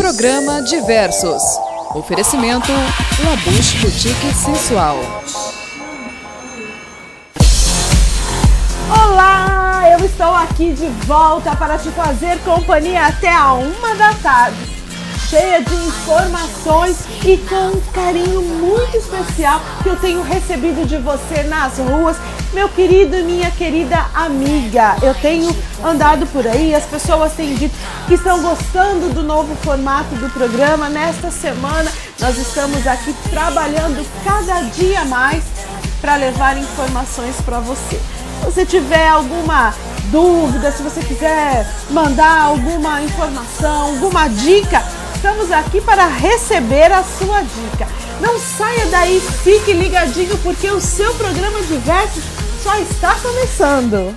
Programa Diversos. Oferecimento Labouche Boutique Sensual. Olá, eu estou aqui de volta para te fazer companhia até a 1 da tarde, cheia de informações e com um carinho muito especial que eu tenho recebido de você nas ruas, meu querido e minha querida amiga. Eu tenho andado por aí, as pessoas têm dito que estão gostando do novo formato do programa. Nesta semana nós estamos aqui trabalhando cada dia mais para levar informações para você. Se você tiver alguma dúvida, se você quiser mandar alguma informação, alguma dica, estamos aqui para receber a sua dica. Não saia daí, fique ligadinho porque o seu programa Diversos só está começando.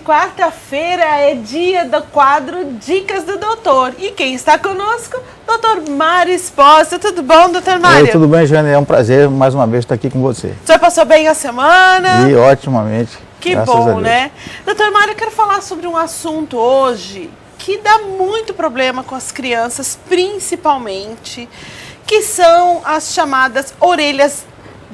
Quarta-feira é dia do quadro Dicas do Doutor. E quem está conosco? Doutor Mário Espósito. Tudo bom, doutor Mário? Tudo bem, Jane. É um prazer mais uma vez estar aqui com você. O senhor passou bem a semana? E otimamente. Que bom, né? Doutor Mário, eu quero falar sobre um assunto hoje que dá muito problema com as crianças, principalmente, que são as chamadas orelhas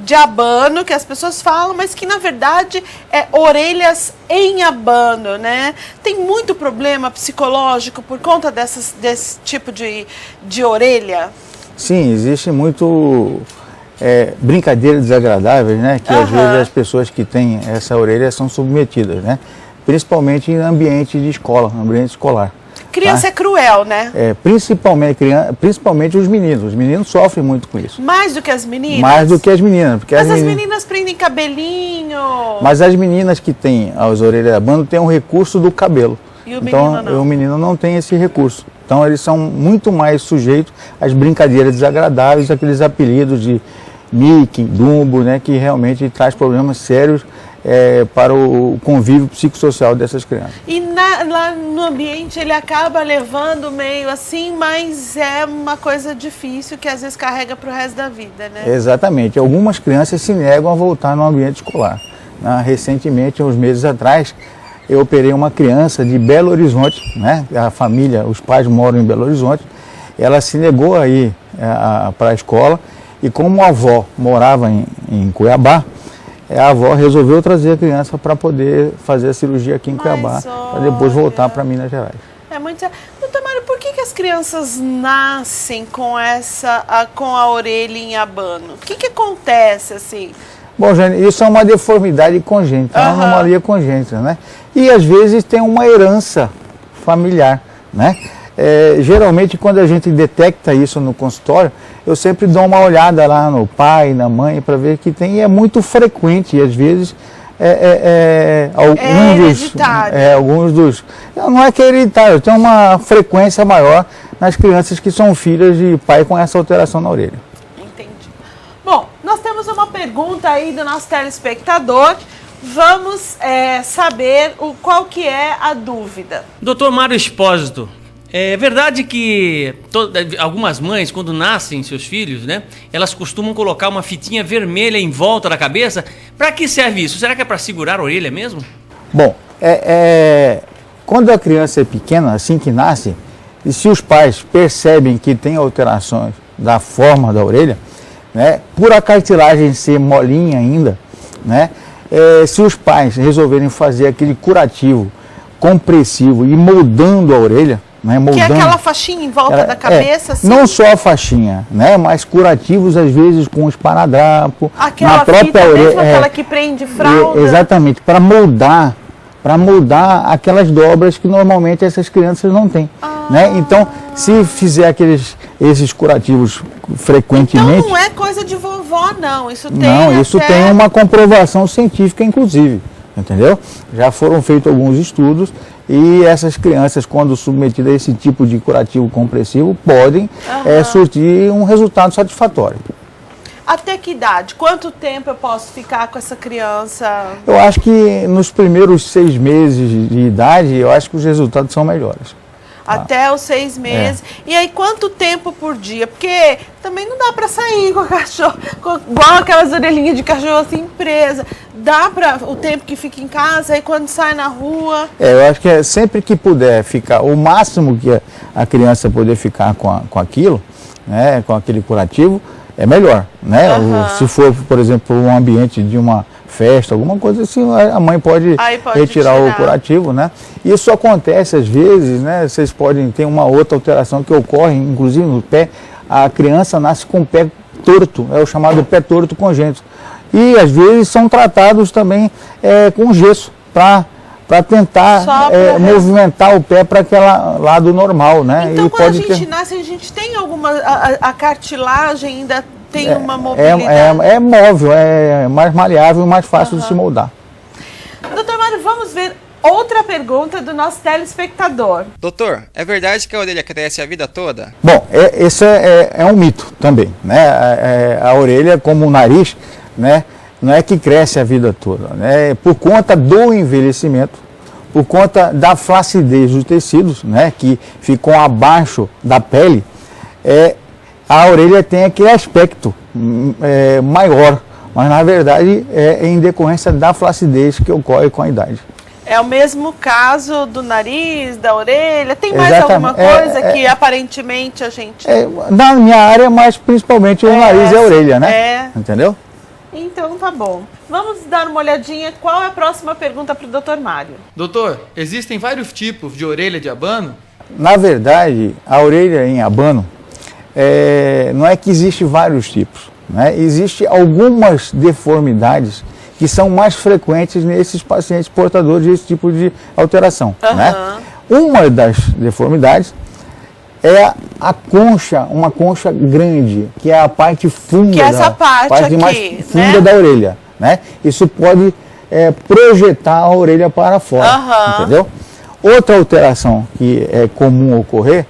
de abano, que as pessoas falam, mas que na verdade é orelhas em abano, né? Tem muito problema psicológico por conta desse tipo de orelha? Sim, existe muito brincadeiras desagradáveis, né? Que às vezes as pessoas que têm essa orelha são submetidas, né? Principalmente em ambiente de escola, ambiente escolar. Criança é cruel, né? Principalmente os meninos. Os meninos sofrem muito com isso. Mais do que as meninas? Mais do que as meninas. Porque Mas as meninas prendem cabelinho. Mas as meninas que têm as orelhas de abano têm um recurso do cabelo. E o menino não? O menino não tem esse recurso. Então eles são muito mais sujeitos às brincadeiras desagradáveis, aqueles apelidos de Mickey, Dumbo, né? Que realmente traz problemas sérios para o convívio psicossocial dessas crianças. E lá no ambiente ele acaba levando meio assim, mas é uma coisa difícil que às vezes carrega para o resto da vida, né? Exatamente. Algumas crianças se negam a voltar no ambiente escolar. Recentemente, uns meses atrás, eu operei uma criança de Belo Horizonte, né? A família, os pais moram em Belo Horizonte. Ela se negou a ir para a escola e como a avó morava em Cuiabá, a avó resolveu trazer a criança para poder fazer a cirurgia aqui em Cuiabá, para depois voltar para Minas Gerais. É muito sério. Doutor Mário, por que as crianças nascem com a orelha em abano? O que acontece assim? Bom, Jane, isso é uma deformidade congênita, uma anomalia congênita, né? E às vezes tem uma herança familiar, né? Geralmente quando a gente detecta isso no consultório, eu sempre dou uma olhada lá no pai, na mãe, para ver que tem, e é muito frequente, e às vezes alguns dos... Não é que é hereditário, tem uma frequência maior nas crianças que são filhas de pai com essa alteração na orelha. Entendi. Bom, nós temos uma pergunta aí do nosso telespectador. Vamos saber qual que é a dúvida. Doutor Mário Espósito, é verdade que algumas mães, quando nascem seus filhos, né, elas costumam colocar uma fitinha vermelha em volta da cabeça. Para que serve isso? Será que é para segurar a orelha mesmo? Bom, quando a criança é pequena, assim que nasce, e se os pais percebem que tem alterações da forma da orelha, né, por a cartilagem ser molinha ainda, né, se os pais resolverem fazer aquele curativo compressivo e moldando a orelha, né, que é aquela faixinha em volta da cabeça? Assim? Não só a faixinha, né, mas curativos às vezes com esparadrapo, aquela na própria fita orelha, mesmo, aquela que prende fralda. Exatamente, para moldar aquelas dobras que normalmente essas crianças não têm. Né? Então, se fizer esses curativos frequentemente... Então não é coisa de vovó, não. Isso tem uma comprovação científica, inclusive. Entendeu? Já foram feitos alguns estudos E essas crianças, quando submetidas a esse tipo de curativo compressivo, podem surtir um resultado satisfatório. Até que idade? Quanto tempo eu posso ficar com essa criança? Eu acho que nos primeiros 6 meses de idade, eu acho que os resultados são melhores. Até os 6 meses. E aí, quanto tempo por dia? Porque também não dá para sair com o cachorro, igual aquelas orelhinhas de cachorro assim, presa. Dá para o tempo que fica em casa e quando sai na rua? Eu acho que sempre que puder ficar, o máximo que a criança poder ficar com aquilo, né, com aquele curativo, é melhor, né? Se for, por exemplo, um ambiente de uma festa, alguma coisa assim, a mãe pode retirar o curativo, né? Isso acontece às vezes, né? Vocês podem ter uma outra alteração que ocorre, inclusive no pé, a criança nasce com o pé torto, é o chamado pé torto congênito. E às vezes são tratados também com gesso, para tentar movimentar o pé para aquele lado normal, né? Então, quando a gente nasce, a gente tem alguma... A cartilagem ainda tem uma mobilidade? É móvel, é mais maleável e mais fácil de se moldar. Doutor Mário, vamos ver outra pergunta do nosso telespectador. Doutor, é verdade que a orelha cresce a vida toda? Bom, esse é um mito também, né? A orelha, como o nariz, né? Não é que cresce a vida toda, né? Por conta do envelhecimento, por conta da flacidez dos tecidos, né? Que ficam abaixo da pele, a orelha tem aquele aspecto maior, mas na verdade é em decorrência da flacidez que ocorre com a idade. É o mesmo caso do nariz, da orelha? Tem mais alguma coisa que aparentemente a gente... Na minha área, mas principalmente o nariz e a orelha, né? Entendeu? Então tá bom. Vamos dar uma olhadinha. Qual é a próxima pergunta para o Dr. Mário? Doutor, existem vários tipos de orelha de abano? Na verdade, a orelha em abano, não é que existe vários tipos, né? Existem algumas deformidades que são mais frequentes nesses pacientes portadores desse tipo de alteração, né? Uma das deformidades é a concha, uma concha grande, que é a parte funda, que é essa parte aqui, mais funda da orelha, né? Isso pode projetar a orelha para fora, entendeu? Outra alteração que é comum ocorrer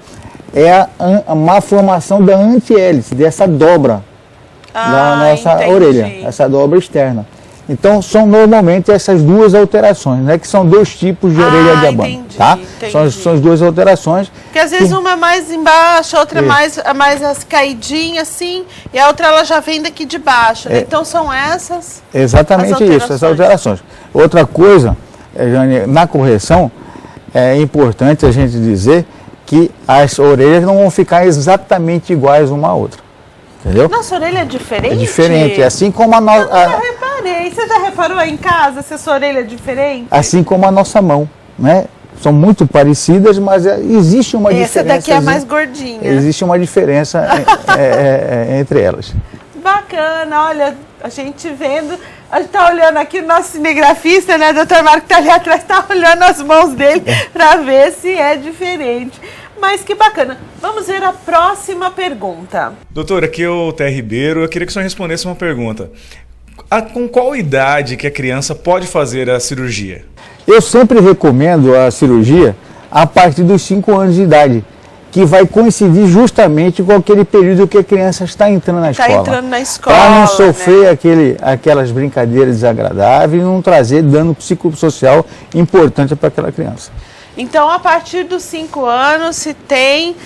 é a malformação da antihélice, dessa dobra da nossa orelha, essa dobra externa. Então, são normalmente essas duas alterações, né? Que são dois tipos de orelha de abano, tá? São as duas alterações. Porque às vezes uma é mais embaixo, a outra é mais caidinha assim, e a outra ela já vem daqui de baixo, né? Então são essas. Exatamente isso, essas alterações. Outra coisa, Jane, na correção, é importante a gente dizer que as orelhas não vão ficar exatamente iguais uma à outra. Entendeu? Nossa orelha é diferente? É diferente, assim como a nossa... Eu nunca reparei. Você já reparou em casa se a sua orelha é diferente? Assim como a nossa mão, né? São muito parecidas, mas existe uma diferença. Essa daqui é mais gordinha. Existe uma diferença entre elas. Bacana, olha, a gente vendo... A gente está olhando aqui o nosso cinegrafista, né? O doutor Marco está ali atrás, está olhando as mãos dele para ver se é diferente. Mas que bacana. Vamos ver a próxima pergunta. Doutor, aqui é o Té Ribeiro. Eu queria que o senhor respondesse uma pergunta. Com qual idade que a criança pode fazer a cirurgia? Eu sempre recomendo a cirurgia a partir dos 5 anos de idade, que vai coincidir justamente com aquele período que a criança está entrando na escola. Está entrando na escola, para não sofrer aquelas brincadeiras desagradáveis e não trazer dano psicossocial importante para aquela criança. Então, a partir dos 5 anos, se tem...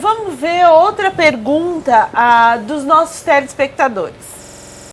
vamos ver outra pergunta dos nossos telespectadores.